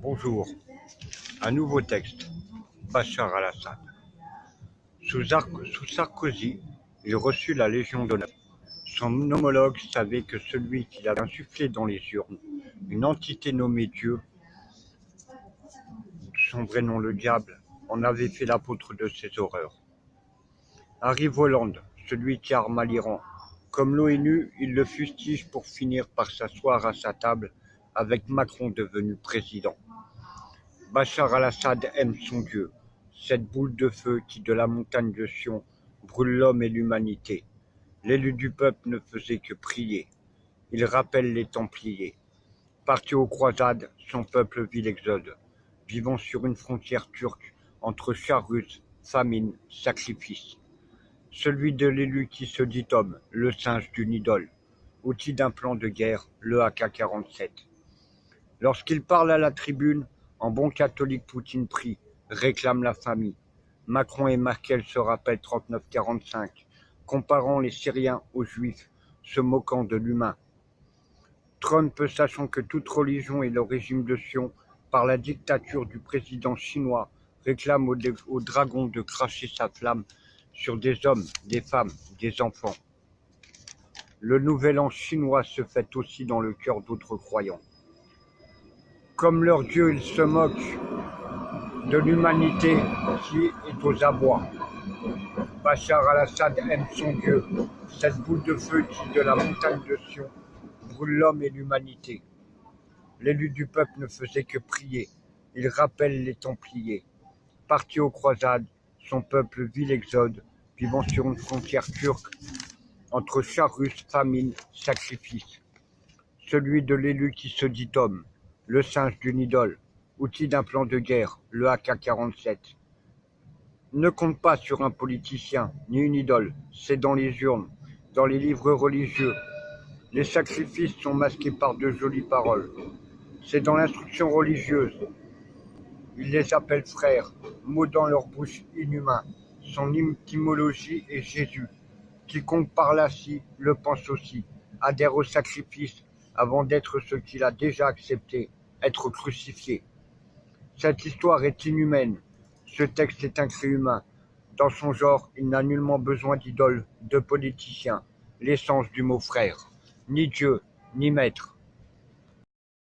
Bonjour. Un nouveau texte. Bachar al-Assad. Sous Sarkozy, il reçut la Légion d'honneur. Son homologue savait que celui qui l'avait insufflé dans les urnes, une entité nommée Dieu, son vrai nom le diable, en avait fait l'apôtre de ses horreurs. Arrive Hollande, celui qui arma l'Iran. Comme l'ONU, il le fustige pour finir par s'asseoir à sa table avec Macron devenu président. Bachar al-Assad aime son Dieu, cette boule de feu qui, de la montagne de Sion, brûle l'homme et l'humanité. L'élu du peuple ne faisait que prier. Il rappelle les Templiers. Parti aux croisades, son peuple vit l'exode, vivant sur une frontière turque entre chars russes, famine, sacrifice. Celui de l'élu qui se dit homme, le singe d'une idole, outil d'un plan de guerre, le AK-47. Lorsqu'il parle à la tribune, en bon catholique, Poutine prie, réclame la famille. Macron et Merkel se rappellent 39-45, comparant les Syriens aux Juifs, se moquant de l'humain. Trump, sachant que toute religion est le régime de Sion, par la dictature du président chinois, réclame au dragon de cracher sa flamme sur des hommes, des femmes, des enfants. Le nouvel an chinois se fête aussi dans le cœur d'autres croyants. Comme leur Dieu, ils se moquent de l'humanité qui est aux abois. Bachar al-Assad aime son Dieu, cette boule de feu qui, de la montagne de Sion, brûle l'homme et l'humanité. L'élu du peuple ne faisait que prier. Il rappelle les Templiers. Parti aux croisades, son peuple vit l'exode, vivant sur une frontière turque, entre chars russes, famine, sacrifice. Celui de l'élu qui se dit homme, le singe d'une idole, outil d'un plan de guerre, le AK-47. Ne compte pas sur un politicien, ni une idole, c'est dans les urnes, dans les livres religieux. Les sacrifices sont masqués par de jolies paroles. C'est dans l'instruction religieuse. Ils les appellent frères, mots dans leur bouche inhumains. Son étymologie est Jésus. Quiconque parle ainsi le pense aussi, adhère au sacrifice avant d'être ce qu'il a déjà accepté, être crucifié. Cette histoire est inhumaine. Ce texte est un cri humain. Dans son genre, il n'a nullement besoin d'idoles, de politiciens. L'essence du mot frère. Ni Dieu, ni maître.